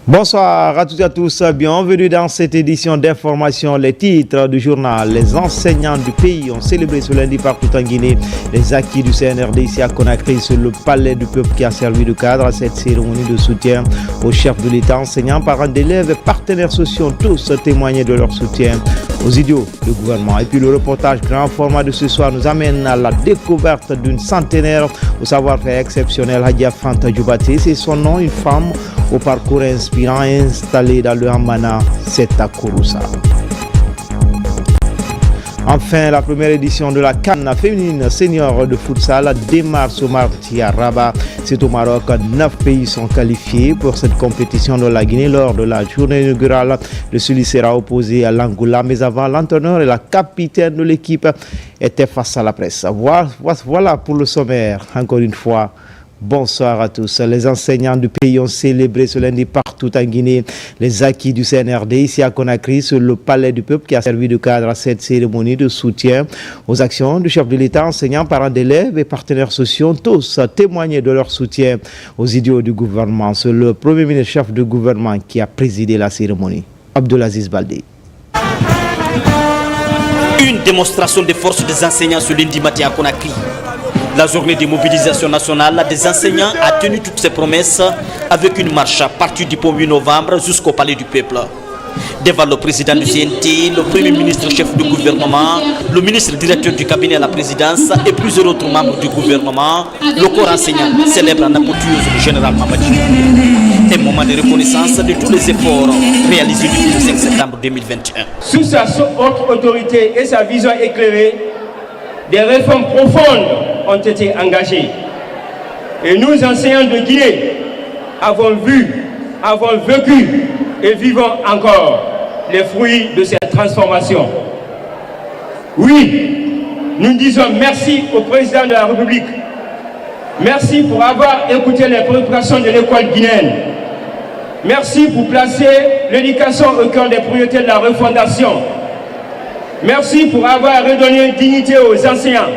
Bonsoir à toutes et à tous, bienvenue dans cette édition d'information. Les titres du journal. Les enseignants du pays ont célébré ce lundi partout en Guinée les acquis du CNRD ici à Conakry sur le palais du peuple qui a servi de cadre à cette cérémonie de soutien au chef de l'État. Enseignants, parents d'élèves et partenaires sociaux ont tous témoigné de leur soutien aux idiots du gouvernement. Et puis le reportage grand format de ce soir nous amène à la découverte d'une centenaire au savoir-faire exceptionnel, Hadia Fanta Djoubate. C'est son nom, une femme au parcours inspirant installée dans le Hamana, c'est à Kouroussa. Enfin, la première édition de la CAN féminine senior de futsal démarre ce mardi à Rabat. C'est au Maroc. 9 pays sont qualifiés pour cette compétition de la Guinée lors de la journée inaugurale. Le Suli sera opposé à l'Angola, mais avant, l'entraîneur et la capitaine de l'équipe étaient face à la presse. Voilà pour le sommaire. Encore une fois, bonsoir à tous. Les enseignants du pays ont célébré ce lundi partout en Guinée les acquis du CNRD ici à Conakry sur le palais du peuple qui a servi de cadre à cette cérémonie de soutien aux actions du chef de l'État. Enseignants, parents d'élèves et partenaires sociaux ont tous témoigné de leur soutien aux idiots du gouvernement. C'est le premier ministre chef de gouvernement qui a présidé la cérémonie, Abdelaziz Baldé. Une démonstration de force des enseignants ce lundi matin à Conakry. La journée de mobilisation nationale des enseignants a tenu toutes ses promesses avec une marche à partir du 1er novembre jusqu'au palais du peuple. Devant le président du CNT, le premier ministre chef du gouvernement, le ministre directeur du cabinet à la présidence et plusieurs autres membres du gouvernement, le corps enseignant célèbre en apothéose le général Mamadi. Un moment de reconnaissance de tous les efforts réalisés depuis le 5 septembre 2021. Sous sa haute autorité et sa vision éclairée, des réformes profondes ont été engagées. Et nous, enseignants de Guinée, avons vu, avons vécu et vivons encore les fruits de cette transformation. Oui, nous disons merci au président de la République. Merci pour avoir écouté les préoccupations de l'école guinéenne. Merci pour placer l'éducation au cœur des priorités de la refondation. Merci pour avoir redonné dignité aux enseignants,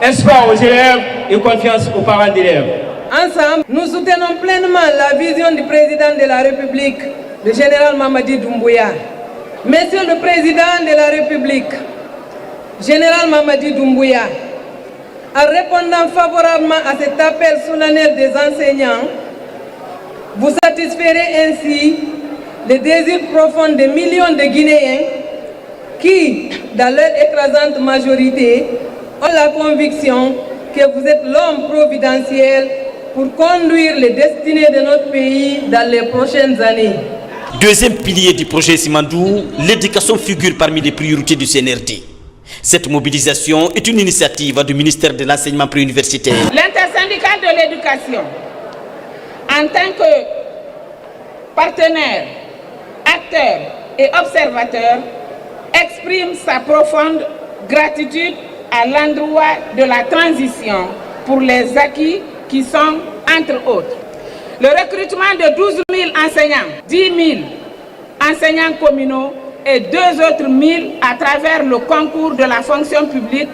espoir aux élèves et confiance aux parents d'élèves. Ensemble, nous soutenons pleinement la vision du président de la République, le général Mamadi Doumbouya. Monsieur le président de la République, général Mamadi Doumbouya, en répondant favorablement à cet appel solennel des enseignants, vous satisferez ainsi les désirs profonds de millions de Guinéens qui, dans leur écrasante majorité, ont la conviction que vous êtes l'homme providentiel pour conduire les destinées de notre pays dans les prochaines années. Deuxième pilier du projet Simandou, l'éducation figure parmi les priorités du CNRD. Cette mobilisation est une initiative du ministère de l'enseignement préuniversitaire. L'intersyndical de l'éducation, en tant que partenaire, acteur et observateur, exprime sa profonde gratitude à l'endroit de la transition pour les acquis qui sont, entre autres, le recrutement de 12 000 enseignants, 10 000 enseignants communaux et 2 autres 1000 à travers le concours de la fonction publique,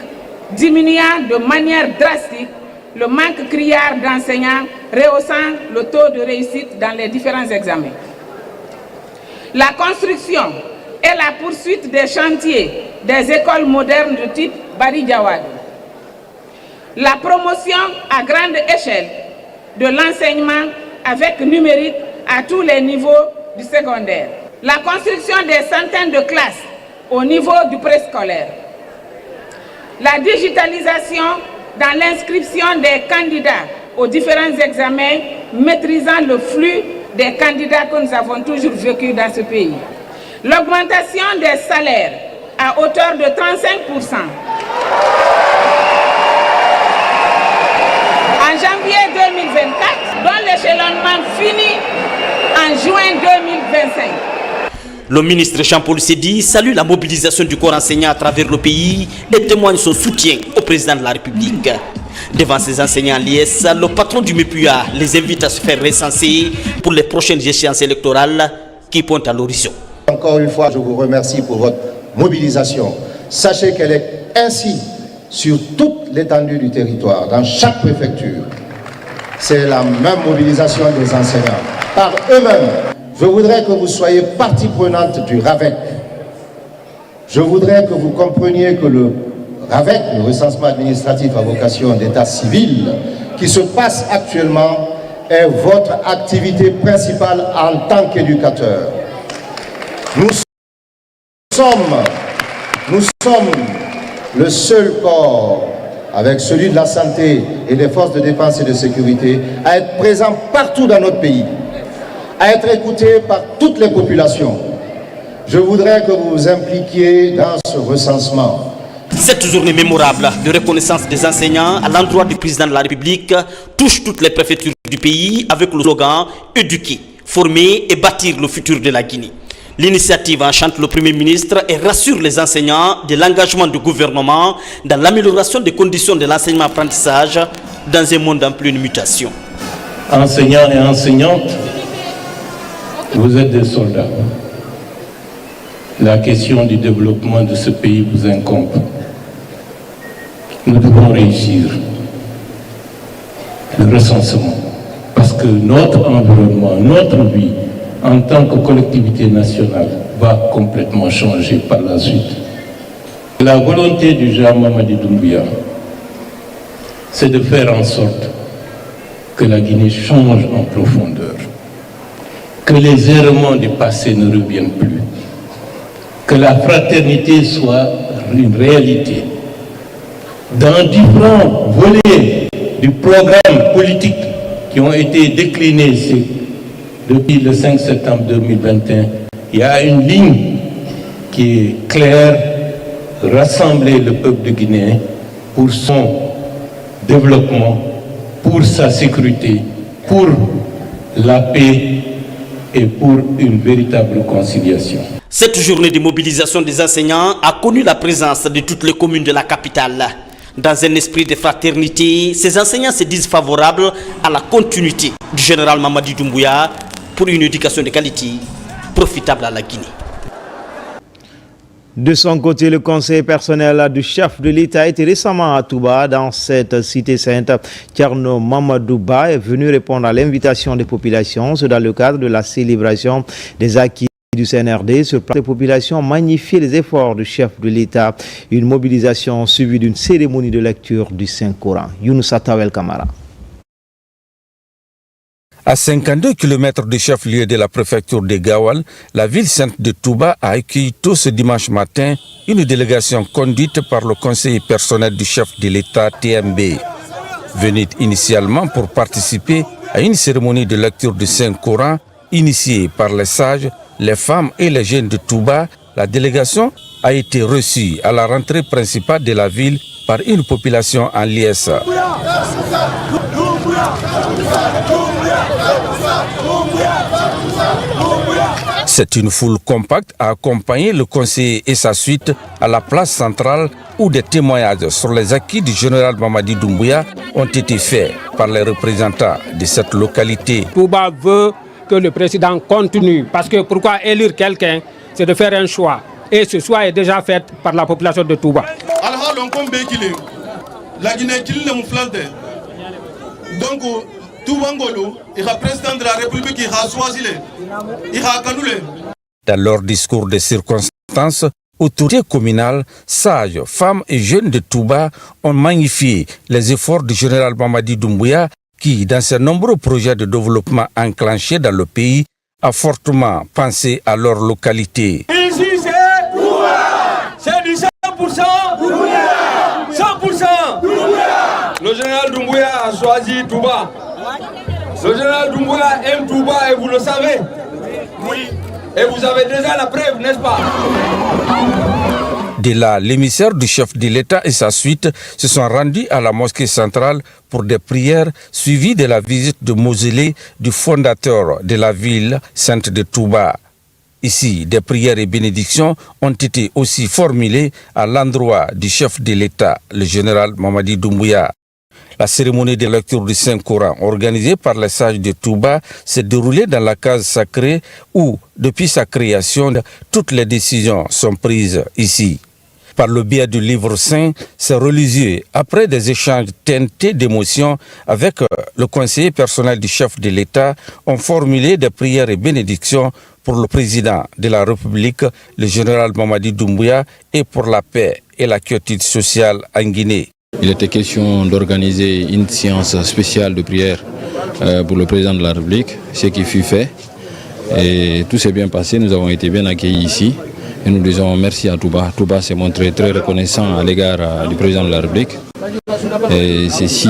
diminuant de manière drastique le manque criard d'enseignants, rehaussant le taux de réussite dans les différents examens. La construction et la poursuite des chantiers des écoles modernes de type Bari Diawad. La promotion à grande échelle de l'enseignement avec numérique à tous les niveaux du secondaire. La construction des centaines de classes au niveau du préscolaire. La digitalisation dans l'inscription des candidats aux différents examens, maîtrisant le flux des candidats que nous avons toujours vécu dans ce pays. L'augmentation des salaires à hauteur de 35%. En janvier 2024, dont l'échelonnement finit en juin 2025. Le ministre Jean-Paul Sédi salue la mobilisation du corps enseignant à travers le pays et témoigne son soutien au président de la République. Devant ces enseignants en liesse, le patron du MEPUA les invite à se faire recenser pour les prochaines échéances électorales qui pointent à l'horizon. Encore une fois, je vous remercie pour votre mobilisation. Sachez qu'elle est ainsi sur toute l'étendue du territoire, dans chaque préfecture. C'est la même mobilisation des enseignants, par eux-mêmes, Je voudrais que vous soyez partie prenante du RAVEC. Je voudrais que vous compreniez que le RAVEC, le recensement administratif à vocation d'état civil, qui se passe actuellement, est votre activité principale en tant qu'éducateur. Nous sommes le seul corps, avec celui de la santé et des forces de défense et de sécurité, à être présent partout dans notre pays, à être écouté par toutes les populations. Je voudrais que vous vous impliquiez dans ce recensement. Cette journée mémorable de reconnaissance des enseignants à l'endroit du président de la République touche toutes les préfectures du pays avec le slogan « Éduquer, former et bâtir le futur de la Guinée ». L'initiative enchante le Premier ministre et rassure les enseignants de l'engagement du gouvernement dans l'amélioration des conditions de l'enseignement-apprentissage dans un monde en pleine mutation. Enseignants et enseignantes, vous êtes des soldats. La question du développement de ce pays vous incombe. Nous devons réussir le recensement parce que notre environnement, notre vie en tant que collectivité nationale va complètement changer par la suite. La volonté du Jean Mamadi Doumbouya, c'est de faire en sorte que la Guinée change en profondeur, que les errements du passé ne reviennent plus, que la fraternité soit une réalité. Dans différents volets du programme politique qui ont été déclinés depuis le 5 septembre 2021, il y a une ligne qui est claire, rassembler le peuple de Guinée pour son développement, pour sa sécurité, pour la paix et pour une véritable conciliation. Cette journée de mobilisation des enseignants a connu la présence de toutes les communes de la capitale. Dans un esprit de fraternité, ces enseignants se disent favorables à la continuité du général Mamadi Doumbouya pour une éducation de qualité profitable à la Guinée. De son côté, le conseil personnel du chef de l'État était récemment à Touba, dans cette cité sainte. Thierno Mamadouba est venu répondre à l'invitation des populations. C'est dans le cadre de la célébration des acquis du CNRD. Sur place, les populations ont magnifié les efforts du chef de l'État. Une mobilisation suivie d'une cérémonie de lecture du Saint-Coran. Younousa Tawel Kamara. À 52 km du chef-lieu de la préfecture de Gawal, la ville sainte de Touba a accueilli tôt ce dimanche matin une délégation conduite par le conseiller personnel du chef de l'État TMB. Venue initialement pour participer à une cérémonie de lecture du Saint-Coran initiée par les sages, les femmes et les jeunes de Touba, la délégation a été reçue à la rentrée principale de la ville par une population en liesse. C'est une foule compacte a accompagné le conseiller et sa suite à la place centrale où des témoignages sur les acquis du général Mamadi Doumbouya ont été faits par les représentants de cette localité. Touba veut que le président continue parce que pourquoi élire quelqu'un, c'est de faire un choix. Et ce choix est déjà fait par la population de Touba. La Guinée donc Toubangolo, il est président de la République, il a choisi il a canoulé. Dans leur discours de circonstances, autorités communales, sages, femmes et jeunes de Touba ont magnifié les efforts du général Mamadi Doumbouya qui, dans ses nombreux projets de développement enclenchés dans le pays, a fortement pensé à leur localité. Ici, c'est du 100%. 100%. Le général Doumbouya a choisi Touba. Le général Doumbouya aime Touba et vous le savez. Oui. Et vous avez déjà la preuve, n'est-ce pas? De là, l'émissaire du chef de l'État et sa suite se sont rendus à la mosquée centrale pour des prières suivies de la visite de mausolée du fondateur de la ville sainte de Touba. Ici, des prières et bénédictions ont été aussi formulées à l'endroit du chef de l'État, le général Mamadi Doumbouya. La cérémonie de lecture du Saint-Coran organisée par les sages de Touba s'est déroulée dans la case sacrée où, depuis sa création, toutes les décisions sont prises ici. par le biais du livre saint, ces religieux, après des échanges teintés d'émotion avec le conseiller personnel du chef de l'État, ont formulé des prières et bénédictions pour le président de la République, le général Mamadi Doumbouya, et pour la paix et la quiétude sociale en Guinée. Il était question d'organiser une séance spéciale de prière pour le président de la République, ce qui fut fait. Et tout s'est bien passé, nous avons été bien accueillis ici. Et nous disons merci à Touba. Touba s'est montré très reconnaissant à l'égard du président de la République. Et ceci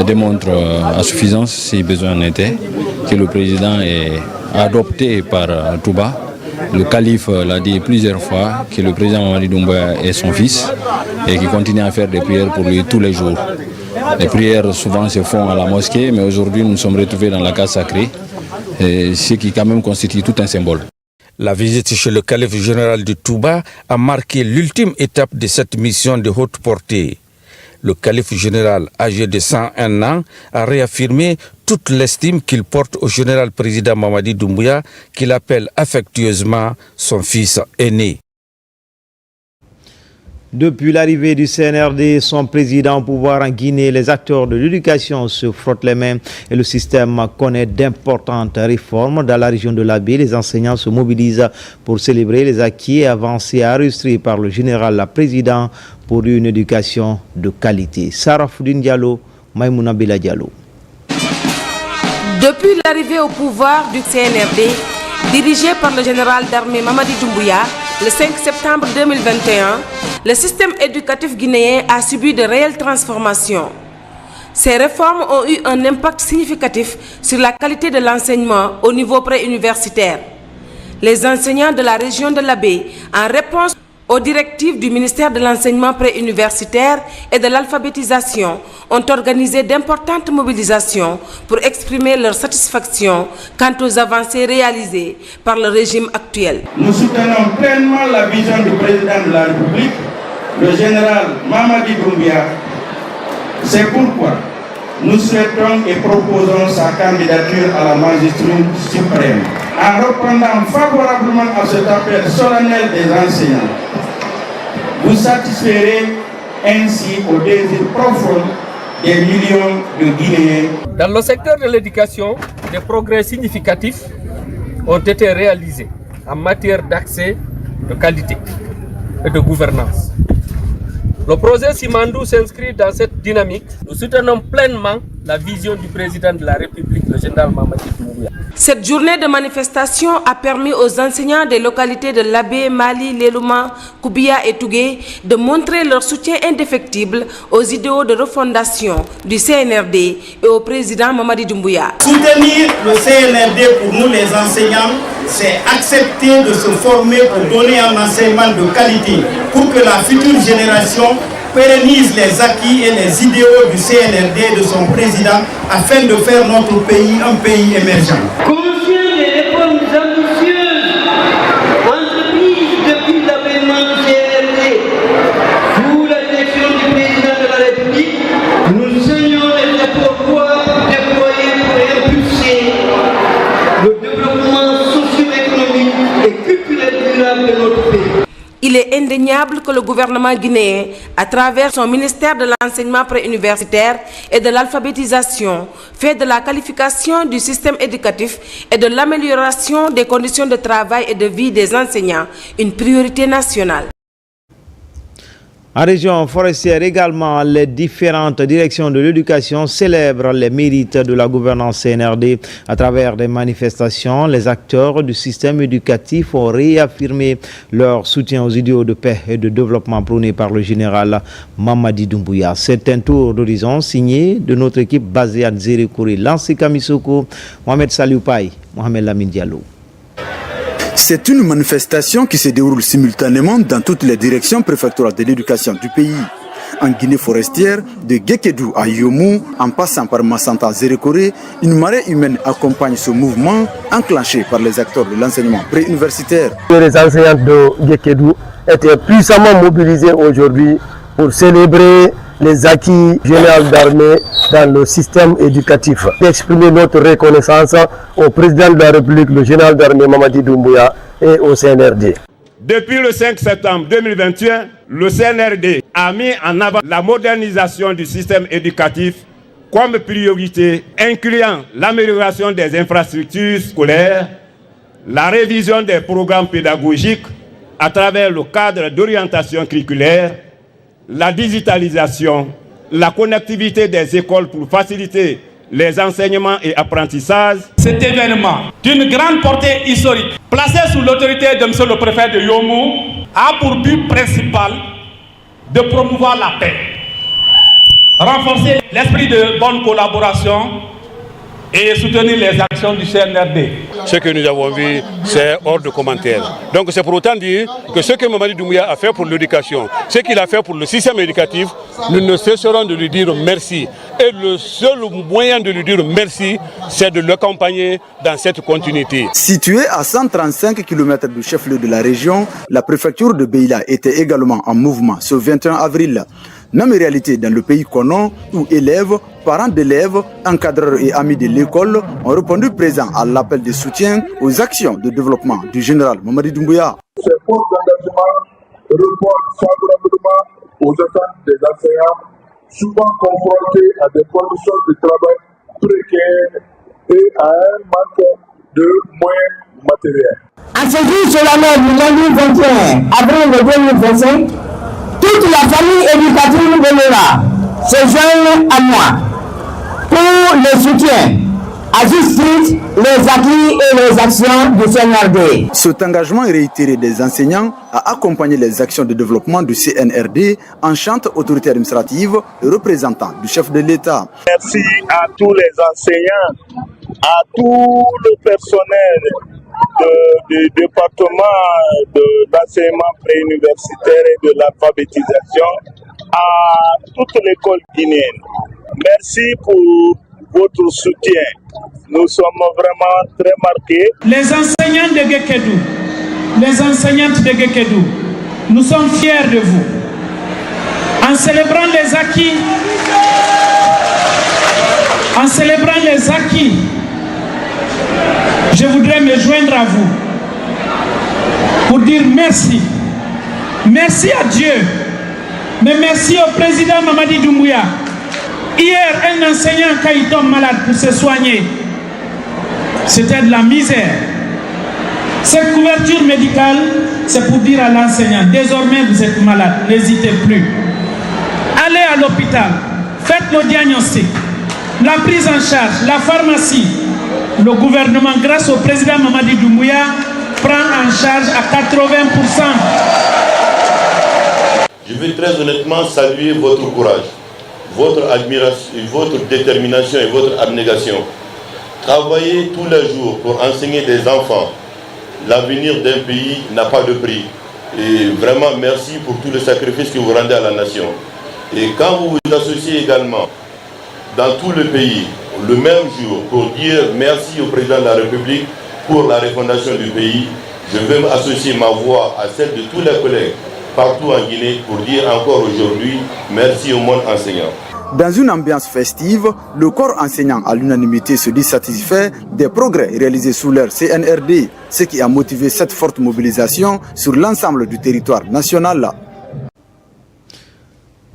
démontre à suffisance, si besoin en était, que le président est adopté par Touba. Le calife l'a dit plusieurs fois que le président Mamadi Doumbouya est son fils et qu'il continue à faire des prières pour lui tous les jours. Les prières souvent se font à la mosquée, mais aujourd'hui nous sommes retrouvés dans la case sacrée, ce qui quand même constitue tout un symbole. La visite chez le calife général de Touba a marqué l'ultime étape de cette mission de haute portée. Le calife général, âgé de 101 ans, a réaffirmé toute l'estime qu'il porte au général président Mamadi Doumbouya, qu'il appelle affectueusement son fils aîné. Depuis l'arrivée du CNRD, son président au pouvoir en Guinée, les acteurs de l'éducation se frottent les mains et le système connaît d'importantes réformes. Dans la région de l'Abbé, les enseignants se mobilisent pour célébrer les acquis et avancées enregistrées par le général président pour une éducation de qualité. Sarah Foudine Diallo, Maïmouna Bela Diallo. Depuis l'arrivée au pouvoir du CNRD, dirigé par le général d'armée Mamadi Doumbouya, le 5 septembre 2021, le système éducatif guinéen a subi de réelles transformations. Ces réformes ont eu un impact significatif sur la qualité de l'enseignement au niveau préuniversitaire. Les enseignants de la région de l'Abbé, en réponse aux directives du ministère de l'enseignement préuniversitaire et de l'alphabétisation, ont organisé d'importantes mobilisations pour exprimer leur satisfaction quant aux avancées réalisées par le régime actuel. Nous soutenons pleinement la vision du président de la République, le général Mamadi Doumbouya. C'est pourquoi nous souhaitons et proposons sa candidature à la magistrature suprême. En répondant favorablement à cet appel solennel des enseignants, vous satisferez ainsi au désir profond des millions de Guinéens. Dans le secteur de l'éducation, des progrès significatifs ont été réalisés en matière d'accès, de qualité et de gouvernance. Le projet Simandou s'inscrit dans cette dynamique. Nous soutenons pleinement la vision du président de la République, le général Mamadi Doumbouya. Cette journée de manifestation a permis aux enseignants des localités de l'Abbé, Mali, Lelouma, Koubia et Tougué de montrer leur soutien indéfectible aux idéaux de refondation du CNRD et au président Mamadi Doumbouya. Soutenir le CNRD pour nous les enseignants, c'est accepter de se former pour donner un enseignement de qualité, pour que la future génération pérennise les acquis et les idéaux du CNRD et de son président afin de faire notre pays un pays émergent. Conscient des réformes ambitieuses entreprises depuis l'avènement du CNRD sous la direction du président de la République, nous saignons les efforts déployés pour impulser le développement socio-économique et culturel durable de notre pays. Il est indéniable que le gouvernement guinéen, à travers son ministère de l'enseignement préuniversitaire et de l'alphabétisation, fait de la qualification du système éducatif et de l'amélioration des conditions de travail et de vie des enseignants une priorité nationale. En région forestière également, les différentes directions de l'éducation célèbrent les mérites de la gouvernance CNRD. À travers des manifestations, les acteurs du système éducatif ont réaffirmé leur soutien aux idéaux de paix et de développement prônés par le général Mamadi Doumbouya. C'est un tour d'horizon signé de notre équipe basée à Nzérékouré, Lansé Kamisoko, Mohamed Salioupaï, Mohamed Lamine Diallo. C'est une manifestation qui se déroule simultanément dans toutes les directions préfectorales de l'éducation du pays. En Guinée forestière, de Guékédou à Yomou, en passant par Massanta Zérékoré, une marée humaine accompagne ce mouvement enclenché par les acteurs de l'enseignement préuniversitaire. Les enseignants de Guékédou étaient puissamment mobilisés aujourd'hui pour célébrer les acquis généraux d'armée dans le système éducatif. D'exprimer notre reconnaissance au président de la République, le général d'armée Mamadi Doumbouya et au CNRD. Depuis le 5 septembre 2021, le CNRD a mis en avant la modernisation du système éducatif comme priorité, incluant l'amélioration des infrastructures scolaires, la révision des programmes pédagogiques à travers le cadre d'orientation curriculaire, la digitalisation, la connectivité des écoles pour faciliter les enseignements et apprentissages. Cet événement d'une grande portée historique, placé sous l'autorité de M. le préfet de Yomou, a pour but principal de promouvoir la paix, renforcer l'esprit de bonne collaboration et soutenir les actions du CNRD. Ce que nous avons vu, c'est hors de commentaire. Donc c'est pour autant dire que ce que Mamadi Doumbouya a fait pour l'éducation, ce qu'il a fait pour le système éducatif, nous ne cesserons de lui dire merci. Et le seul moyen de lui dire merci, c'est de l'accompagner dans cette continuité. Située à 135 km du chef-lieu de la région, la préfecture de Beila était également en mouvement ce 21 avril. Même réalité dans le pays Konon, où élèves, parents d'élèves, encadreurs et amis de l'école ont répondu présents à l'appel de soutien aux actions de développement du général Mamadi Doumbouya. Ces forces d'engagement répondent favorablement aux attentes des enseignants, souvent confrontés à des conditions de travail précaires et à un manque de moyens matériels. À ce jour solennel du lundi 21 avril 2025, toute la famille éducative de l'ERA se joignent à moi pour le soutien à juste titre les acquis et les actions du CNRD. Cet engagement réitéré des enseignants a accompagné les actions de développement du CNRD en chante autorité administrative et représentant du chef de l'État. Merci à tous les enseignants, à tout le personnel du département d'enseignement préuniversitaire et de l'alphabétisation, à toute l'école guinéenne. Merci pour votre soutien. Nous sommes vraiment très marqués. Les enseignants de Guékédou, les enseignantes de Guékédou, nous sommes fiers de vous. En célébrant les acquis, je voudrais me joindre à vous pour dire merci. Merci à Dieu, mais merci au président Mamadi Doumbouya. Hier, un enseignant, quand il tombe malade pour se soigner, c'était de la misère. Cette couverture médicale, c'est pour dire à l'enseignant, désormais vous êtes malade, n'hésitez plus. Allez à l'hôpital, faites le diagnostic, la prise en charge, la pharmacie. Le gouvernement, grâce au président Mamadi Doumbouya, prend en charge à 80%. Je veux très honnêtement saluer votre courage, votre admiration, votre détermination et votre abnégation. Travailler tous les jours pour enseigner des enfants. L'avenir d'un pays n'a pas de prix. Et vraiment merci pour tout le sacrifice que vous rendez à la nation. Et quand vous vous associez également dans tout le pays, le même jour, pour dire merci au président de la République pour la refondation du pays, je veux associer ma voix à celle de tous les collègues partout en Guinée pour dire encore aujourd'hui merci au monde enseignant. Dans une ambiance festive, le corps enseignant à l'unanimité se dit satisfait des progrès réalisés sous l'ère CNRD, ce qui a motivé cette forte mobilisation sur l'ensemble du territoire national.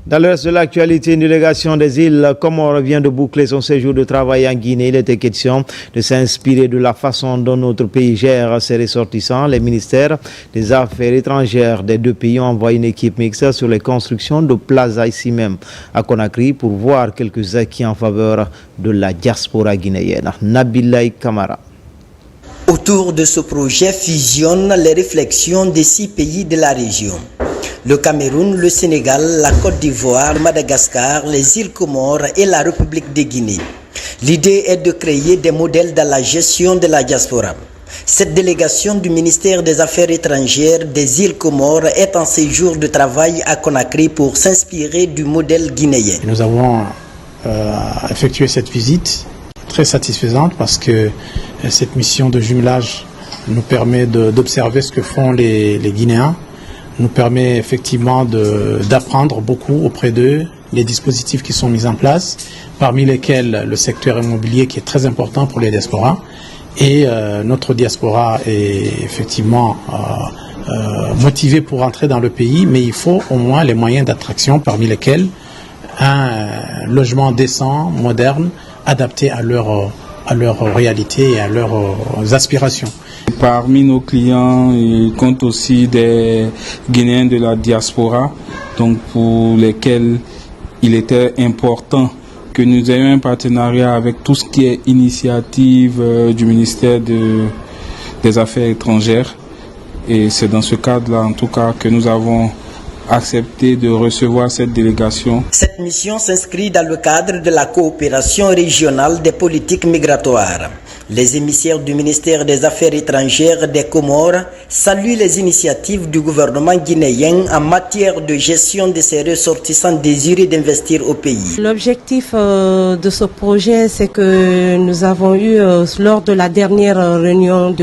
Dans le reste de l'actualité, une délégation des îles Comores vient de boucler son séjour de travail en Guinée. Il était question de s'inspirer de la façon dont notre pays gère ses ressortissants. Les ministères des Affaires étrangères des deux pays ont envoyé une équipe mixte sur les constructions de plaza ici même à Conakry pour voir quelques acquis en faveur de la diaspora guinéenne. Nabilaï Kamara. Autour de ce projet fusionnent les réflexions des 6 pays de la région. Le Cameroun, le Sénégal, la Côte d'Ivoire, Madagascar, les îles Comores et la République de Guinée. L'idée est de créer des modèles dans la gestion de la diaspora. Cette délégation du ministère des Affaires étrangères des îles Comores est en séjour de travail à Conakry pour s'inspirer du modèle guinéen. Nous avons effectué cette visite très satisfaisante parce que cette mission de jumelage nous permet d'observer ce que font les Guinéens, nous permet effectivement d'apprendre beaucoup auprès d'eux, les dispositifs qui sont mis en place, parmi lesquels le secteur immobilier qui est très important pour les diasporas. Et notre diaspora est effectivement motivée pour entrer dans le pays, mais il faut au moins les moyens d'attraction, parmi lesquels un logement décent, moderne, adapté à leur réalité et à leurs aspirations. Parmi nos clients, il compte aussi des Guinéens de la diaspora, donc pour lesquels il était important que nous ayons un partenariat avec tout ce qui est initiative du ministère des Affaires étrangères. Et c'est dans ce cadre-là, en tout cas, que nous avons accepté de recevoir cette délégation. Cette mission s'inscrit dans le cadre de la coopération régionale des politiques migratoires. Les émissaires du ministère des Affaires étrangères des Comores saluent les initiatives du gouvernement guinéen en matière de gestion de ces ressortissants désireux d'investir au pays. L'objectif de ce projet, c'est que nous avons eu, lors de la dernière réunion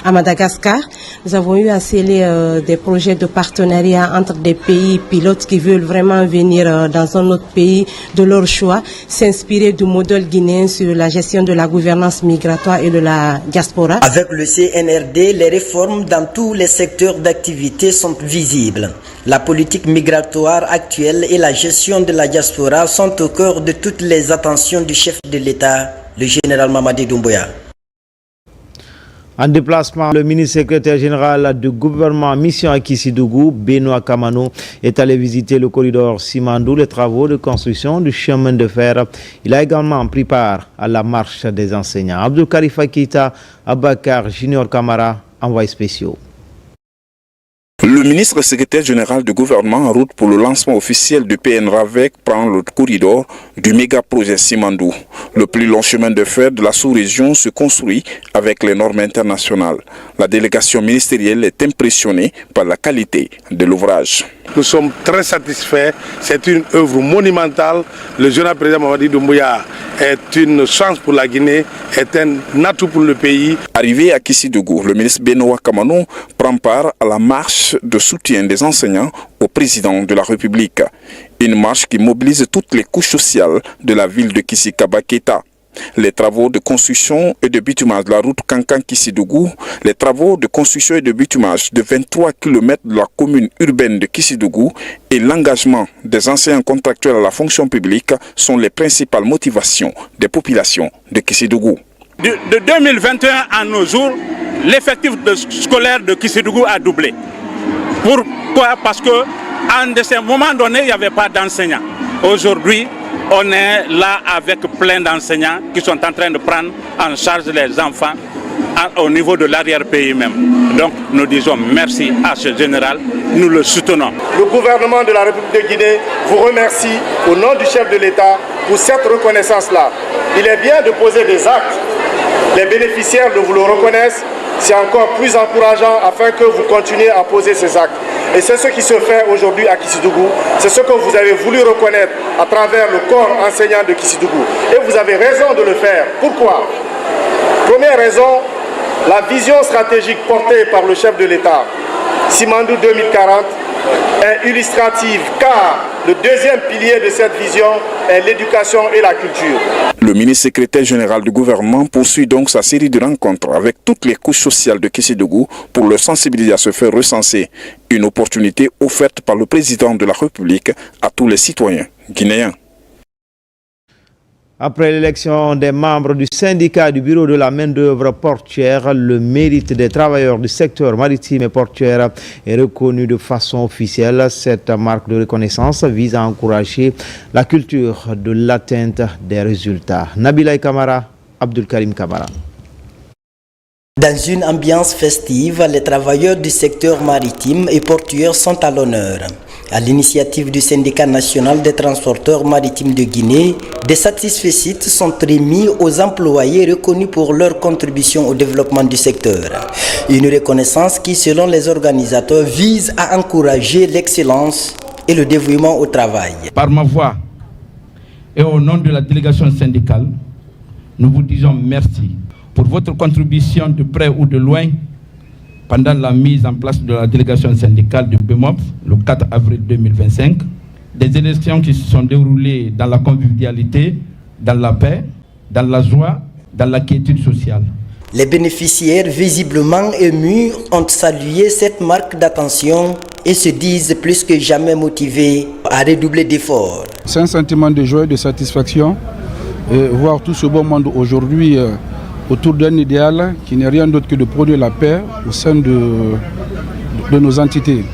à Madagascar, nous avons eu à sceller des projets de partenariat entre des pays pilotes qui veulent vraiment venir dans un autre pays de leur choix, s'inspirer du modèle guinéen sur la gestion de la gouvernance migratoire et de la diaspora. Avec le CNRD, les réformes dans tous les secteurs d'activité sont visibles. La politique migratoire actuelle et la gestion de la diaspora sont au cœur de toutes les attentions du chef de l'État, le général Mamadi Doumbouya. En déplacement, le ministre-secrétaire général du gouvernement mission à Kissidougou, Benoît Kamano, est allé visiter le corridor Simandou, les travaux de construction du chemin de fer. Il a également pris part à la marche des enseignants. Abdou Karifa Keita, Abakar Junior Kamara, envoyé spéciaux. Le ministre secrétaire général du gouvernement en route pour le lancement officiel du PNRAVEC prend le corridor du méga-projet Simandou. Le plus long chemin de fer de la sous-région se construit avec les normes internationales. La délégation ministérielle est impressionnée par la qualité de l'ouvrage. Nous sommes très satisfaits. C'est une œuvre monumentale. Le jeune président Mamadi Doumbouya est une chance pour la Guinée, est un atout pour le pays. Arrivé à Kissidougou, le ministre Benoît Kamano prend part à la marche de soutien des enseignants au président de la République. Une marche qui mobilise toutes les couches sociales de la ville de Kissi-Kabaketa. Les travaux de construction et de bitumage de la route Kankan-Kissidougou, les travaux de construction et de bitumage de 23 km de la commune urbaine de Kissidougou et l'engagement des enseignants contractuels à la fonction publique sont les principales motivations des populations de Kissidougou. De 2021 à nos jours, l'effectif scolaire de Kissidougou a doublé. Pourquoi? Parce qu'à un moment donné, il n'y avait pas d'enseignants. Aujourd'hui, on est là avec plein d'enseignants qui sont en train de prendre en charge les enfants au niveau de l'arrière-pays même. Donc nous disons merci à ce général, nous le soutenons. Le gouvernement de la République de Guinée vous remercie au nom du chef de l'État pour cette reconnaissance-là. Il est bien de poser des actes. Les bénéficiaires de vous le reconnaissent. C'est encore plus encourageant afin que vous continuiez à poser ces actes. Et c'est ce qui se fait aujourd'hui à Kissidougou. C'est ce que vous avez voulu reconnaître à travers le corps enseignant de Kissidougou. Et vous avez raison de le faire. Pourquoi? Première raison, la vision stratégique portée par le chef de l'État, Simandou 2040, est illustrative car le deuxième pilier de cette vision est l'éducation et la culture. Le ministre secrétaire général du gouvernement poursuit donc sa série de rencontres avec toutes les couches sociales de Kissidougou pour leur sensibiliser à se faire recenser. Une opportunité offerte par le président de la République à tous les citoyens guinéens. Après l'élection des membres du syndicat du bureau de la main-d'œuvre portuaire, le mérite des travailleurs du secteur maritime et portuaire est reconnu de façon officielle. Cette marque de reconnaissance vise à encourager la culture de l'atteinte des résultats. Nabila Kamara, Abdul Karim Kamara. Dans une ambiance festive, les travailleurs du secteur maritime et portuaire sont à l'honneur. À l'initiative du syndicat national des transporteurs maritimes de Guinée, des satisfecits sont remis aux employés reconnus pour leur contribution au développement du secteur. Une reconnaissance qui, selon les organisateurs, vise à encourager l'excellence et le dévouement au travail. Par ma voix et au nom de la délégation syndicale, nous vous disons merci pour votre contribution de près ou de loin pendant la mise en place de la délégation syndicale du BEMOP le 4 avril 2025, des élections qui se sont déroulées dans la convivialité, dans la paix, dans la joie, dans la quiétude sociale. Les bénéficiaires, visiblement émus, ont salué cette marque d'attention et se disent plus que jamais motivés à redoubler d'efforts. C'est un sentiment de joie et de satisfaction. Voir tout ce beau monde aujourd'hui autour d'un idéal qui n'est rien d'autre que de produire la paix au sein de nos entités.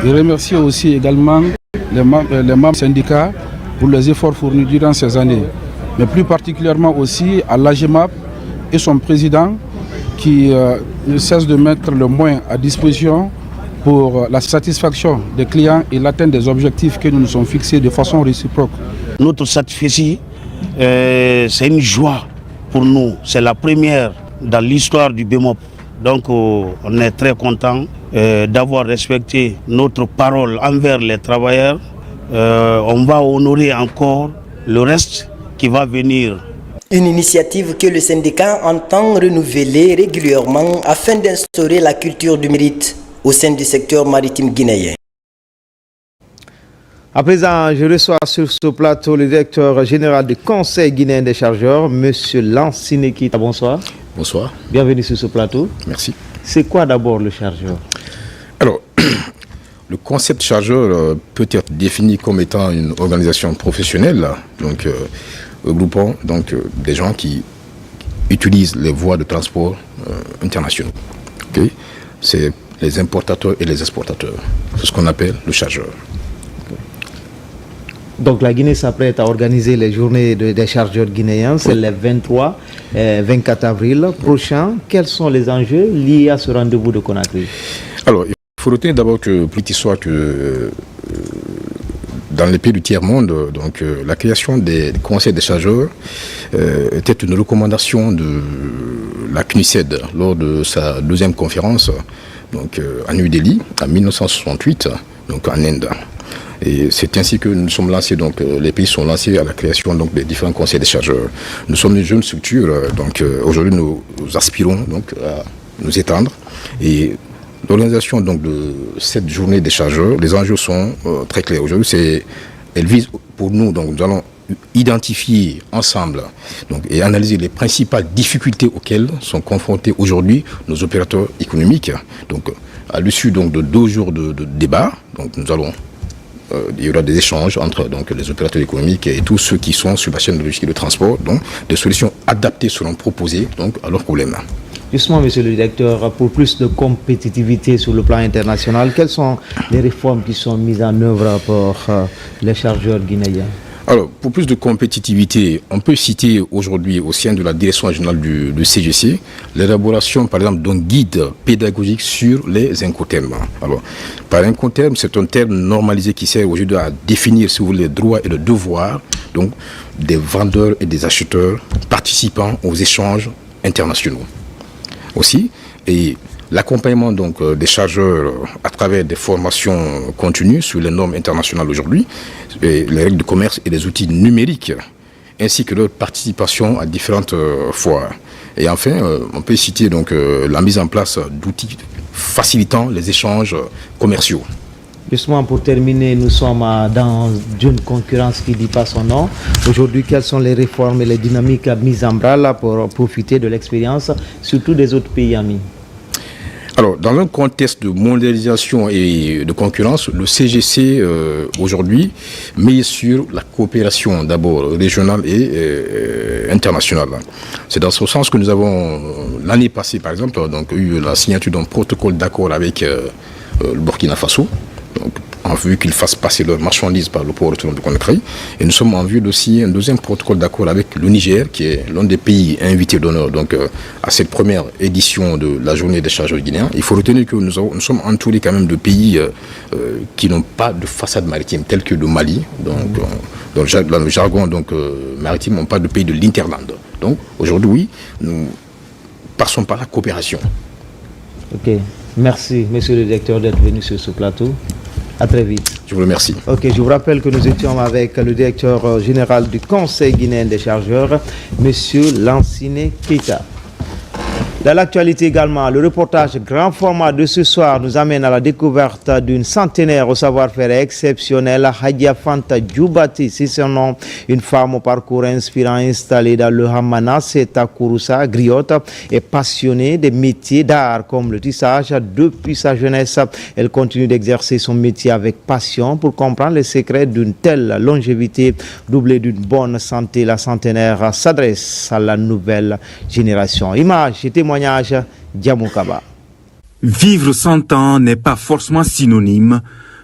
Je remercie aussi également les membres syndicats pour les efforts fournis durant ces années, mais plus particulièrement aussi à l'AGEMAP et son président qui ne cesse de mettre le moyen à disposition pour la satisfaction des clients et l'atteinte des objectifs que nous nous sommes fixés de façon réciproque. Notre satisfaction, c'est une joie pour nous. C'est la première dans l'histoire du BEMOP. Donc on est très content d'avoir respecté notre parole envers les travailleurs. On va honorer encore le reste qui va venir. Une initiative que le syndicat entend renouveler régulièrement afin d'instaurer la culture du mérite au sein du secteur maritime guinéen. À présent, je reçois sur ce plateau le directeur général du Conseil guinéen des chargeurs, M. Lansine Keita. Bonsoir. Bonsoir. Bienvenue sur ce plateau. Merci. C'est quoi d'abord le chargeur? Alors, le concept chargeur peut être défini comme étant une organisation professionnelle, donc regroupant des gens qui utilisent les voies de transport internationaux. Okay? C'est les importateurs et les exportateurs. C'est ce qu'on appelle le chargeur. Donc la Guinée s'apprête à organiser les journées des chargeurs guinéens, c'est les 23 et 24 avril prochains. Quels sont les enjeux liés à ce rendez-vous de Conakry? Alors, il faut retenir d'abord que, petit soit que dans les pays du tiers-monde, la création des conseils des chargeurs était une recommandation de la CNUSED lors de sa deuxième conférence à New Delhi en 1968, en Inde. Et c'est ainsi que nous sommes lancés, les pays sont lancés à la création des différents conseils des chargeurs. Nous sommes une jeune structure, aujourd'hui nous aspirons à nous étendre. Et l'organisation de cette journée des chargeurs, les enjeux sont très clairs. Aujourd'hui, elle vise pour nous, nous allons identifier ensemble et analyser les principales difficultés auxquelles sont confrontés aujourd'hui nos opérateurs économiques. À l'issue de 2 jours de débat, il y aura des échanges entre les opérateurs économiques et tous ceux qui sont sur la chaîne de logistique de transport. Des solutions adaptées seront proposées à leurs problèmes. Justement, monsieur le directeur, pour plus de compétitivité sur le plan international, quelles sont les réformes qui sont mises en œuvre pour les chargeurs guinéens? Alors, pour plus de compétitivité, on peut citer aujourd'hui au sein de la direction régionale du CGC l'élaboration, par exemple, d'un guide pédagogique sur les incoterms. Alors, par incoterm, c'est un terme normalisé qui sert aujourd'hui à définir, si vous voulez, les droits et les devoirs des vendeurs et des acheteurs participant aux échanges internationaux. Aussi, et l'accompagnement des chargeurs à travers des formations continues sur les normes internationales aujourd'hui, les règles de commerce et les outils numériques, ainsi que leur participation à différentes foires. Et enfin, on peut citer la mise en place d'outils facilitant les échanges commerciaux. Justement, pour terminer, nous sommes dans une concurrence qui ne dit pas son nom. Aujourd'hui, quelles sont les réformes et les dynamiques mises en branle pour profiter de l'expérience, surtout des autres pays amis? Alors, dans un contexte de mondialisation et de concurrence, le CGC, aujourd'hui, met sur la coopération, d'abord régionale et internationale. C'est dans ce sens que nous avons, l'année passée, par exemple, eu la signature d'un protocole d'accord avec le Burkina Faso, en vue qu'ils fassent passer leurs marchandises par le port autonome de Conakry. Et nous sommes en vue d'aussi un deuxième protocole d'accord avec le Niger, qui est l'un des pays invités d'honneur à cette première édition de la journée des chargeurs guinéens. Il faut retenir que nous sommes entourés quand même de pays qui n'ont pas de façade maritime, tels que le Mali. Dans le jargon maritime, on parle de pays de l'interland. Donc aujourd'hui, oui, nous passons par la coopération. Ok, merci monsieur le directeur d'être venu sur ce plateau. À très vite. Je vous remercie. Ok, je vous rappelle que nous étions avec le directeur général du Conseil guinéen des chargeurs, M. Lansine Keita. Dans l'actualité également, le reportage grand format de ce soir nous amène à la découverte d'une centenaire au savoir-faire exceptionnel. Hadja Fanta Djoubati, c'est son nom, une femme au parcours inspirant installée dans le Hamana, c'est à Kouroussa, griotte, et passionnée des métiers d'art comme le tissage depuis sa jeunesse. Elle continue d'exercer son métier avec passion pour comprendre les secrets d'une telle longévité doublée d'une bonne santé. La centenaire s'adresse à la nouvelle génération. Images et témoignages, Djamoukaba. Vivre 100 ans n'est pas forcément synonyme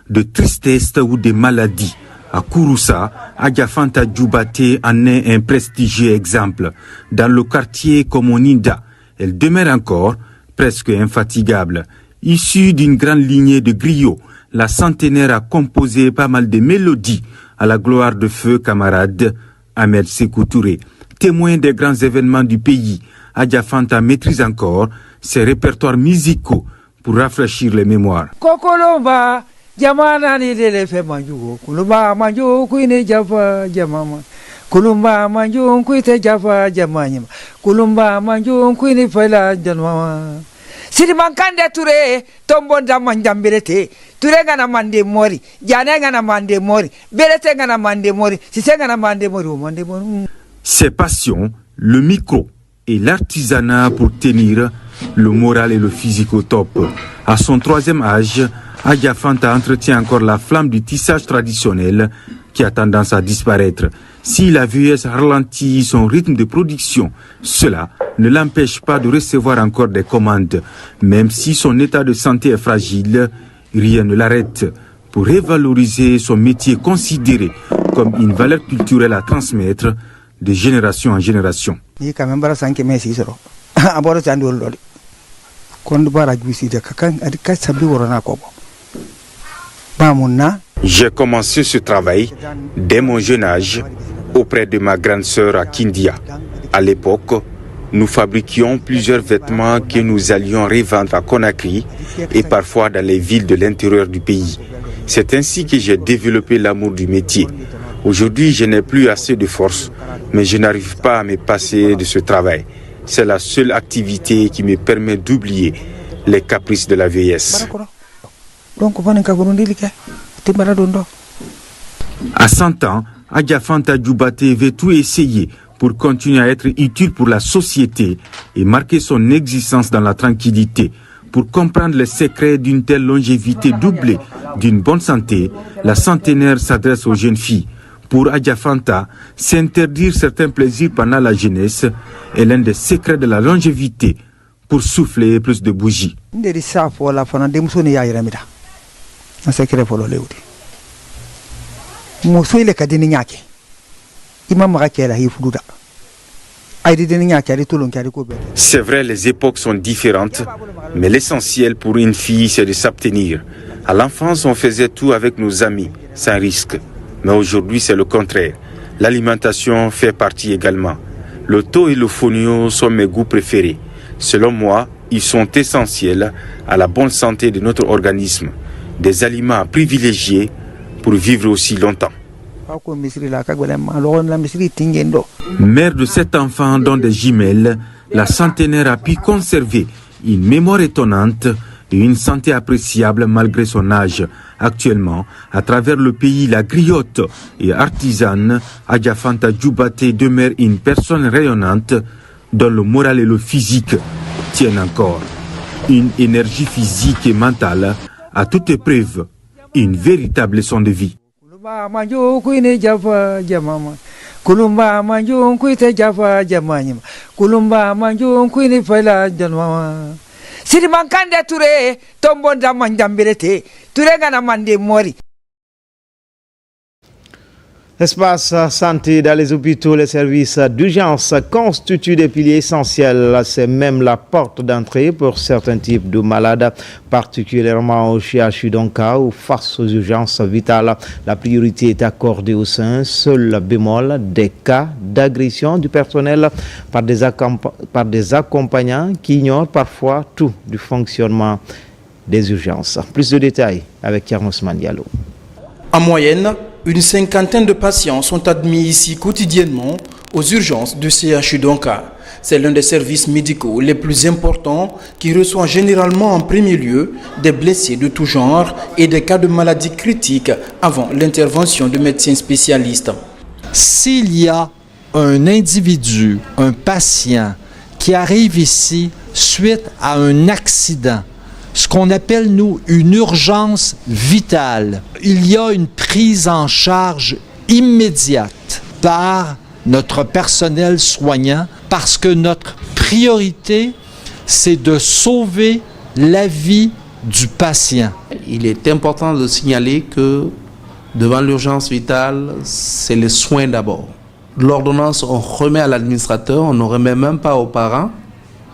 de tristesse ou de maladie. À Kouroussa, Hadja Fanta Djoubati en est un prestigieux exemple. Dans le quartier comme Oninda, elle demeure encore presque infatigable. Issue d'une grande lignée de griots, la centenaire a composé pas mal de mélodies à la gloire de feu camarade Ahmed Sékou Touré. Témoin des grands événements du pays, Hadja Fanta maîtrise encore ses répertoires musicaux pour rafraîchir les mémoires. Kokolomba, jamana ni dele fe manjugo, kulumba manjo kuine java jamama, kulumba manjo kuite java jamanyama, kulumba manjo kuine fela janmama. Sidi mankande ture, tombonda manjambirete, ture gana mande mori, jane gana mande mori, berete gana mande mori, sise gana mande mori. Ses passions, le micro et l'artisanat pour tenir le moral et le physique au top. À son 3e âge, Hadja Fanta entretient encore la flamme du tissage traditionnel qui a tendance à disparaître. Si la vieillesse ralentit son rythme de production, cela ne l'empêche pas de recevoir encore des commandes. Même si son état de santé est fragile, rien ne l'arrête. Pour revaloriser son métier considéré comme une valeur culturelle à transmettre de génération en génération. J'ai commencé ce travail dès mon jeune âge auprès de ma grande sœur à Kindia. À l'époque, nous fabriquions plusieurs vêtements que nous allions revendre à Conakry et parfois dans les villes de l'intérieur du pays. C'est ainsi que j'ai développé l'amour du métier. Aujourd'hui, je n'ai plus assez de force, mais je n'arrive pas à me passer de ce travail. C'est la seule activité qui me permet d'oublier les caprices de la vieillesse. À 100 ans, Hadja Fanta Djoubati veut tout essayer pour continuer à être utile pour la société et marquer son existence dans la tranquillité. Pour comprendre les secrets d'une telle longévité doublée d'une bonne santé, la centenaire s'adresse aux jeunes filles. Pour Hadja Fanta, s'interdire certains plaisirs pendant la jeunesse est l'un des secrets de la longévité pour souffler plus de bougies. C'est vrai, les époques sont différentes, mais l'essentiel pour une fille, c'est de s'abstenir. À l'enfance, on faisait tout avec nos amis, sans risque. Mais aujourd'hui, c'est le contraire. L'alimentation fait partie également. Le thon et le fonio sont mes goûts préférés. Selon moi, ils sont essentiels à la bonne santé de notre organisme. Des aliments privilégiés pour vivre aussi longtemps. Mère de 7 enfants dont des jumelles, la centenaire a pu conserver une mémoire étonnante et une santé appréciable malgré son âge. Actuellement, à travers le pays, la griotte et artisane Hadja Fanta Djoubati demeure une personne rayonnante dont le moral et le physique tiennent encore. Une énergie physique et mentale à toute épreuve, une véritable leçon de vie. Kulumba manjo kuite java jamanyima. Kulumba manjo kuine fela janmama. Sidi mankande ture tombonda manjambirete. Ture gana mande mori. L'espace santé dans les hôpitaux, les services d'urgence constituent des piliers essentiels. C'est même la porte d'entrée pour certains types de malades, particulièrement au CHU Donka ou face aux urgences vitales. La priorité est accordée aux soins. Seul bémol, des cas d'agression du personnel par des accompagnants qui ignorent parfois tout du fonctionnement des urgences. Plus de détails avec Kernosman Diallo. En moyenne, une 50aine de patients sont admis ici quotidiennement aux urgences du CHU Donka. C'est l'un des services médicaux les plus importants qui reçoit généralement en premier lieu des blessés de tout genre et des cas de maladies critiques avant l'intervention de médecins spécialistes. S'il y a un individu, un patient qui arrive ici suite à un accident, ce qu'on appelle, nous, une urgence vitale, il y a une prise en charge immédiate par notre personnel soignant parce que notre priorité, c'est de sauver la vie du patient. Il est important de signaler que devant l'urgence vitale, c'est les soins d'abord. L'ordonnance, on remet à l'administrateur, on ne remet même pas aux parents,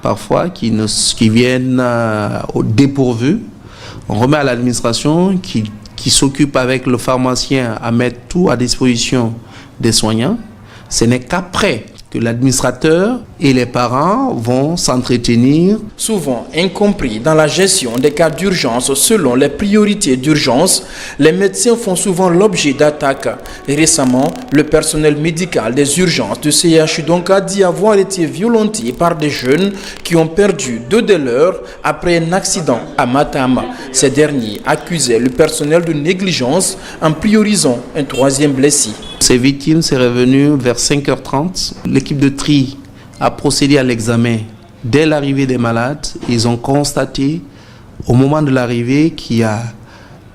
parfois, qui viennent au dépourvu. On remet à l'administration qui s'occupe avec le pharmacien à mettre tout à disposition des soignants. Ce n'est qu'après que l'administrateur et les parents vont s'entretenir. Souvent incompris dans la gestion des cas d'urgence selon les priorités d'urgence, les médecins font souvent l'objet d'attaques. Récemment, le personnel médical des urgences du CHU Donka dit avoir été violenté par des jeunes qui ont perdu 2 de leurs après un accident à Matam. Ces derniers accusaient le personnel de négligence en priorisant un 3e blessé. Ces victimes sont revenues vers 5h30. L'équipe de tri a procédé à l'examen. Dès l'arrivée des malades, ils ont constaté au moment de l'arrivée qu'il y a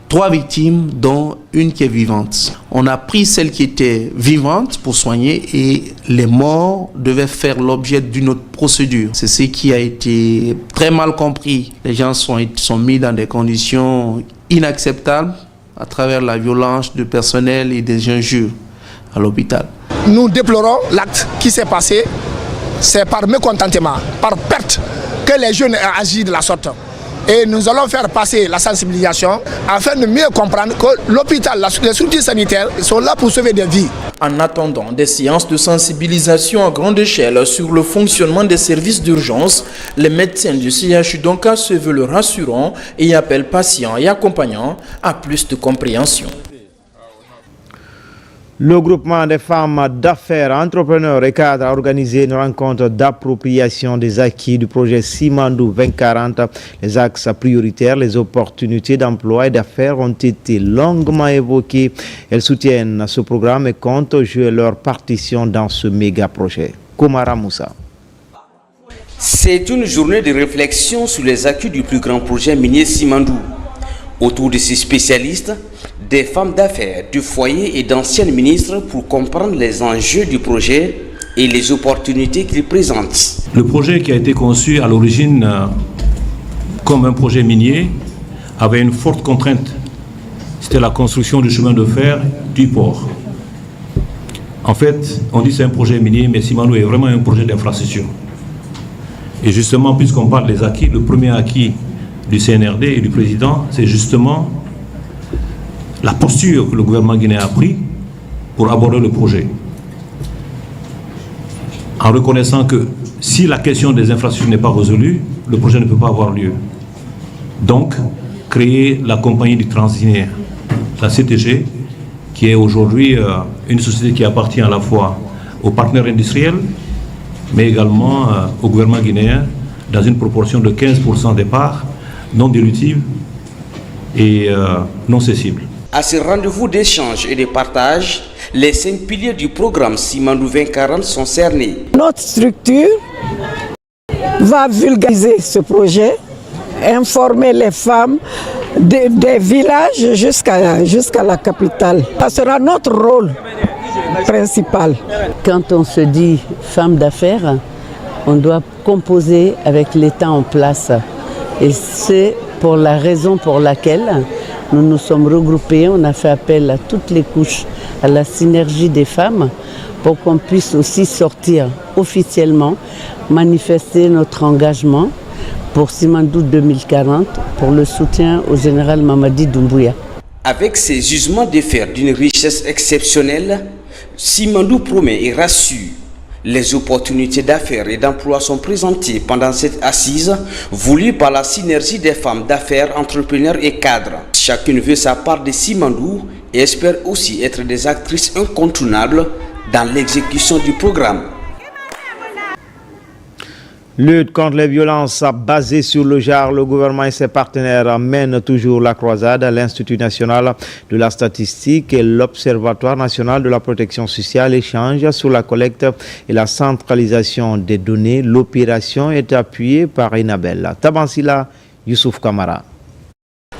3 victimes, dont une qui est vivante. On a pris celle qui était vivante pour soigner et les morts devaient faire l'objet d'une autre procédure. C'est ce qui a été très mal compris. Les gens sont mis dans des conditions inacceptables à travers la violence du personnel et des injures à l'hôpital. Nous déplorons l'acte qui s'est passé. C'est par mécontentement, par perte que les jeunes ont agi de la sorte. Et nous allons faire passer la sensibilisation afin de mieux comprendre que l'hôpital, les structures sanitaires sont là pour sauver des vies. En attendant des séances de sensibilisation à grande échelle sur le fonctionnement des services d'urgence, les médecins du CHU Donka se veulent rassurants et appellent patients et accompagnants à plus de compréhension. Le groupement des femmes d'affaires, entrepreneurs et cadres a organisé une rencontre d'appropriation des acquis du projet Simandou 2040. Les axes prioritaires, les opportunités d'emploi et d'affaires ont été longuement évoqués. Elles soutiennent ce programme et comptent jouer leur partition dans ce méga projet. Komara Moussa. C'est une journée de réflexion sur les acquis du plus grand projet minier Simandou. Autour de ces spécialistes, des femmes d'affaires, du foyer et d'anciennes ministres pour comprendre les enjeux du projet et les opportunités qu'il présente. Le projet qui a été conçu à l'origine comme un projet minier avait une forte contrainte. C'était la construction du chemin de fer du port. En fait, on dit que c'est un projet minier, mais Simandou est vraiment un projet d'infrastructure. Et justement, puisqu'on parle des acquis, le premier acquis du CNRD et du président, c'est justement la posture que le gouvernement guinéen a pris pour aborder le projet. En reconnaissant que si la question des infrastructures n'est pas résolue, le projet ne peut pas avoir lieu. Donc, créer la compagnie du Transguinéen, la CTG, qui est aujourd'hui une société qui appartient à la fois aux partenaires industriels, mais également au gouvernement guinéen, dans une proportion de 15% des parts non dilutives et non cessibles. À ce rendez-vous d'échange et de partage, les 5 piliers du programme Simandou 2040 sont cernés. Notre structure va vulgariser ce projet, informer les femmes des villages jusqu'à la capitale. Ça sera notre rôle principal. Quand on se dit femme d'affaires, on doit composer avec l'État en place. Et c'est pour la raison pour laquelle nous nous sommes regroupés, on a fait appel à toutes les couches, à la synergie des femmes, pour qu'on puisse aussi sortir officiellement, manifester notre engagement pour Simandou 2040, pour le soutien au général Mamadi Doumbouya. Avec ses gisements de fer d'une richesse exceptionnelle, Simandou promet et rassure. Les opportunités d'affaires et d'emploi sont présentées pendant cette assise voulue par la synergie des femmes d'affaires, entrepreneurs et cadres. Chacune veut sa part de Simandou et espère aussi être des actrices incontournables dans l'exécution du programme. Lutte contre les violences basées sur le genre, le gouvernement et ses partenaires mènent toujours la croisade. L'Institut national de la statistique et l'Observatoire national de la protection sociale échangent sur la collecte et la centralisation des données. L'opération est appuyée par Enabel. Tabansila, Youssouf Kamara.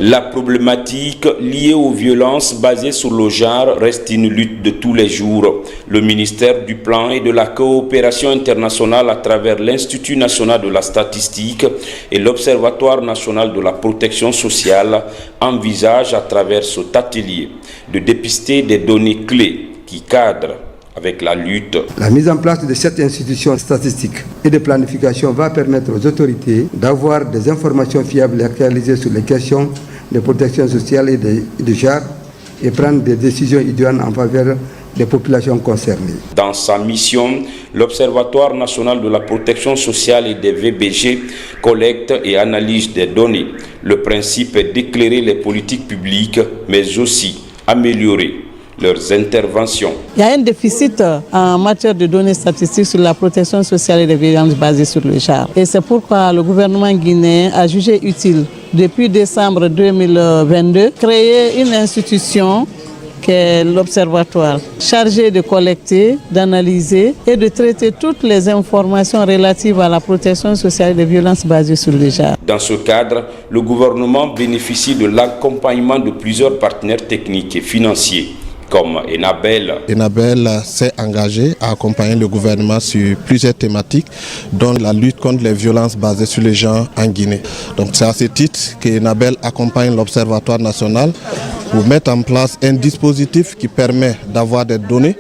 La problématique liée aux violences basées sur le genre reste une lutte de tous les jours. Le ministère du Plan et de la Coopération internationale à travers l'Institut national de la statistique et l'Observatoire national de la protection sociale envisagent à travers cet atelier de dépister des données clés qui cadrent avec la lutte. La mise en place de cette institution statistique et de planification va permettre aux autorités d'avoir des informations fiables et actualisées sur les questions de protection sociale et de genre et prendre des décisions idoines en faveur des populations concernées. Dans sa mission, l'Observatoire national de la protection sociale et des VBG collecte et analyse des données. Le principe est d'éclairer les politiques publiques, mais aussi améliorer leurs interventions. Il y a un déficit en matière de données statistiques sur la protection sociale et des violences basées sur le genre. Et c'est pourquoi le gouvernement guinéen a jugé utile, depuis décembre 2022, créer une institution qui est l'Observatoire, chargé de collecter, d'analyser et de traiter toutes les informations relatives à la protection sociale et des violences basées sur le genre. Dans ce cadre, le gouvernement bénéficie de l'accompagnement de plusieurs partenaires techniques et financiers, comme Enabel. Enabel s'est engagé à accompagner le gouvernement sur plusieurs thématiques, dont la lutte contre les violences basées sur les genres en Guinée. Donc c'est à ce titre qu'Enabel accompagne l'Observatoire national pour mettre en place un dispositif qui permet d'avoir des données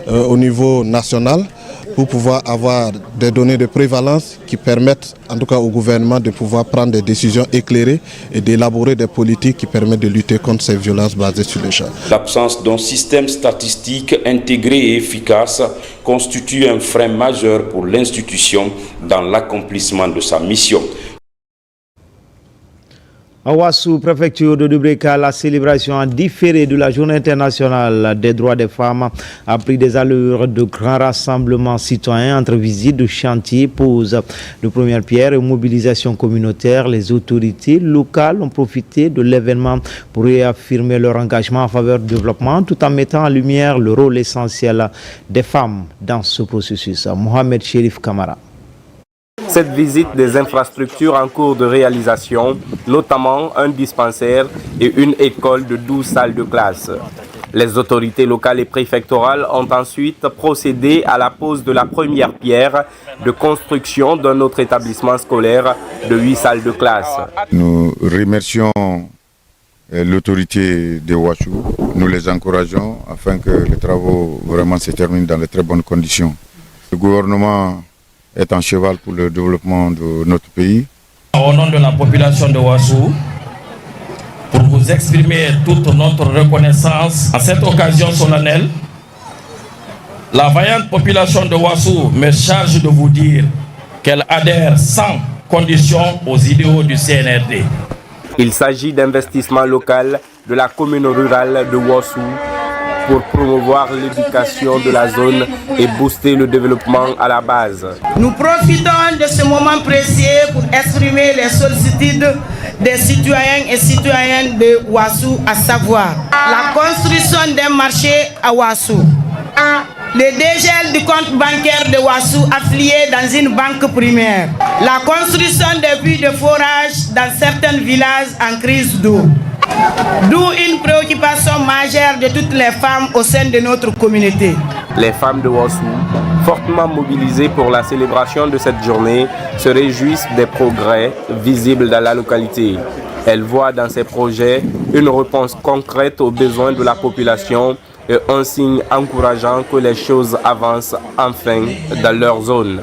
au niveau national pour pouvoir avoir des données de prévalence qui permettent en tout cas au gouvernement de pouvoir prendre des décisions éclairées et d'élaborer des politiques qui permettent de lutter contre ces violences basées sur les genres. L'absence d'un système statistique intégré et efficace constitue un frein majeur pour l'institution dans l'accomplissement de sa mission. À Ouassou, préfecture de Dubreka, la célébration en différé de la Journée internationale des droits des femmes a pris des allures de grands rassemblements citoyens entre visites de chantier, pose de première pierre et mobilisation communautaire. Les autorités locales ont profité de l'événement pour réaffirmer leur engagement en faveur du développement tout en mettant en lumière le rôle essentiel des femmes dans ce processus. Mohamed Chérif Kamara. Cette visite des infrastructures en cours de réalisation, notamment un dispensaire et une école de 12 salles de classe. Les autorités locales et préfectorales ont ensuite procédé à la pose de la première pierre de construction d'un autre établissement scolaire de 8 salles de classe. Nous remercions l'autorité de Ouassou, nous les encourageons afin que les travaux vraiment se terminent dans de très bonnes conditions. Le gouvernement est un cheval pour le développement de notre pays. Au nom de la population de Ouassou, pour vous exprimer toute notre reconnaissance à cette occasion solennelle, la vaillante population de Ouassou me charge de vous dire qu'elle adhère sans condition aux idéaux du CNRD. Il s'agit d'investissements locaux de la commune rurale de Ouassou pour promouvoir l'éducation de la zone et booster le développement à la base. Nous profitons de ce moment précieux pour exprimer les sollicitudes des citoyens et citoyennes de Ouassou, à savoir la construction d'un marché à Ouassou, le dégel du compte bancaire de Ouassou affilié dans une banque primaire, la construction de puits de forage dans certains villages en crise d'eau. D'où une préoccupation majeure de toutes les femmes au sein de notre communauté. Les femmes de Ouassou, fortement mobilisées pour la célébration de cette journée, se réjouissent des progrès visibles dans la localité. Elles voient dans ces projets une réponse concrète aux besoins de la population et un signe encourageant que les choses avancent enfin dans leur zone.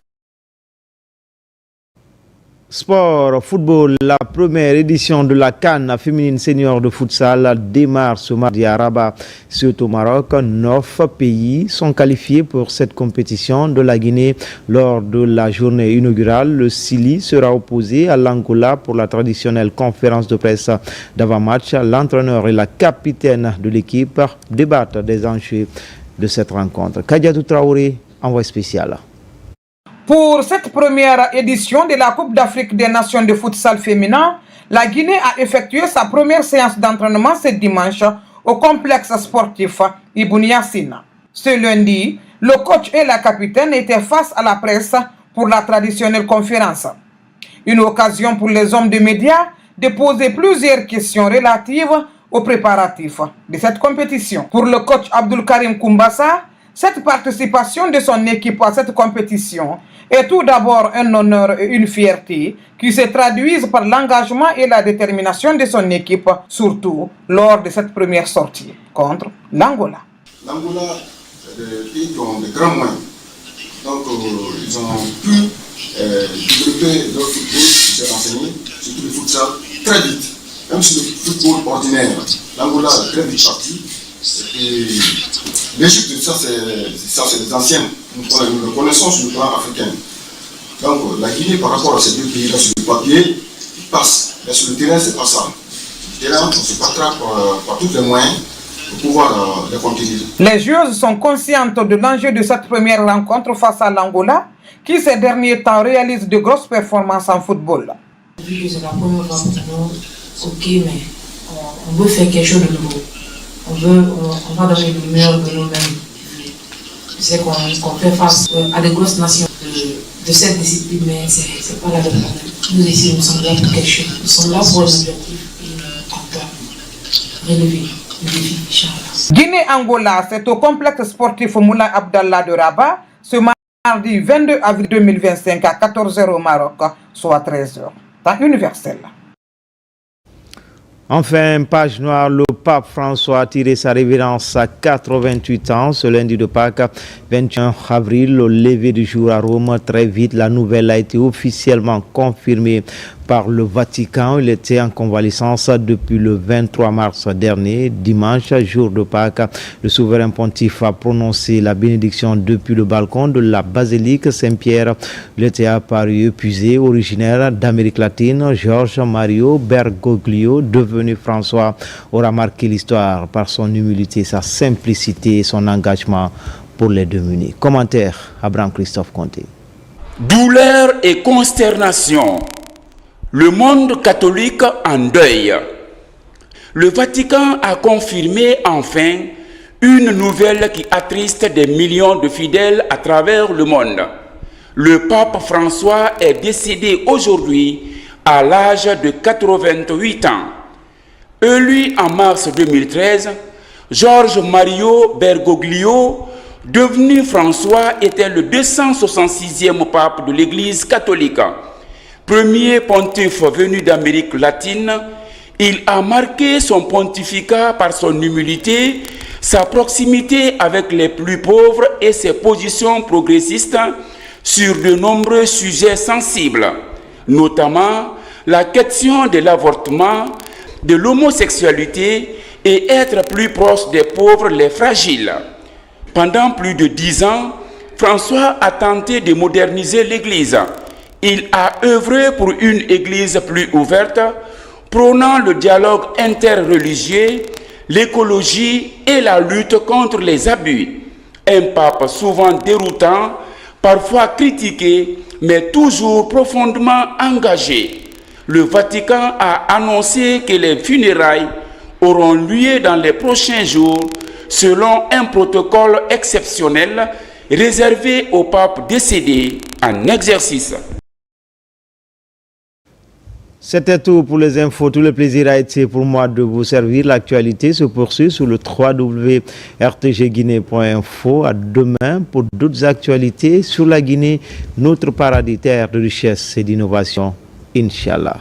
Sport, football, la première édition de la CAN féminine senior de futsal démarre ce mardi à Rabat. C'est au Maroc. 9 pays sont qualifiés pour cette compétition de la Guinée. Lors de la journée inaugurale, le Sili sera opposé à l'Angola pour la traditionnelle conférence de presse d'avant-match. L'entraîneur et la capitaine de l'équipe débattent des enjeux de cette rencontre. Kadiatou Traoré, envoyé spécial. Pour cette première édition de la Coupe d'Afrique des Nations de futsal féminin, la Guinée a effectué sa première séance d'entraînement ce dimanche au complexe sportif Ibn Yassine. Ce lundi, le coach et la capitaine étaient face à la presse pour la traditionnelle conférence. Une occasion pour les hommes de médias de poser plusieurs questions relatives aux préparatifs de cette compétition. Pour le coach Abdul Karim Koumbassa, cette participation de son équipe à cette compétition est tout d'abord un honneur et une fierté qui se traduisent par l'engagement et la détermination de son équipe, surtout lors de cette première sortie contre l'Angola. L'Angola, c'est des pays qui ont de grands moyens. Donc, ils ont pu développer leur football, se renseigner, surtout le futsal, très vite. Même sur le football ordinaire, l'Angola est très vite parti. Et l'Égypte, ça c'est les anciens. Nous le connaissons sur le plan africain. Donc la Guinée, par rapport à ces deux pays-là, sur le papier, ils passent. Mais sur le terrain, c'est pas ça. Sur le terrain, on se battra par tous les moyens pour pouvoir les contenir. Les joueuses sont conscientes de l'enjeu de cette première rencontre face à l'Angola, qui ces derniers temps réalise de grosses performances en football. Vu que c'est la première fois pour nous, ok, mais on veut faire quelque chose de nouveau. On va donner le meilleur de nous-mêmes. C'est qu'on fait face à des grosses nations de cette discipline, mais c'est pas la même problème. Nous ici, nous sommes là pour quelque chose. Nous sommes là pour un objectif et on doit relever le défi, Inch'Allah. Guinée-Angola, c'est au complexe sportif Moulay Abdallah de Rabat, ce mardi 22 avril 2025 à 14h au Maroc, soit 13h, temps universel. Enfin, page noire, le pape François a tiré sa révérence à 88 ans. Ce lundi de Pâques, 21 avril, au lever du jour à Rome. Très vite, la nouvelle a été officiellement confirmée par le Vatican. Il était en convalescence depuis le 23 mars dernier. Dimanche, jour de Pâques, le souverain pontife a prononcé la bénédiction depuis le balcon de la basilique Saint-Pierre. Il était apparu épuisé, originaire d'Amérique latine. George Mario Bergoglio, devenu François, aura marqué l'histoire par son humilité, sa simplicité et son engagement pour les démunis. Commentaire, Abraham Christophe Conté. Douleur et consternation. Le monde catholique en deuil. Le Vatican a confirmé enfin une nouvelle qui attriste des millions de fidèles à travers le monde. Le pape François est décédé aujourd'hui à l'âge de 88 ans. Élu en mars 2013, George Mario Bergoglio, devenu François, était le 266e pape de l'Église catholique. Premier pontife venu d'Amérique latine, il a marqué son pontificat par son humilité, sa proximité avec les plus pauvres et ses positions progressistes sur de nombreux sujets sensibles, notamment la question de l'avortement, de l'homosexualité et être plus proche des pauvres, les fragiles. Pendant plus de 10 ans, François a tenté de moderniser l'Église. Il a œuvré pour une Église plus ouverte, prônant le dialogue interreligieux, l'écologie et la lutte contre les abus. Un pape souvent déroutant, parfois critiqué, mais toujours profondément engagé. Le Vatican a annoncé que les funérailles auront lieu dans les prochains jours selon un protocole exceptionnel réservé au pape décédé en exercice. C'était tout pour les infos. Tout le plaisir a été pour moi de vous servir. L'actualité se poursuit sur le www.rtgguinée.info. À demain pour d'autres actualités sur la Guinée, notre paradis terre de richesse et d'innovation. Inch'Allah.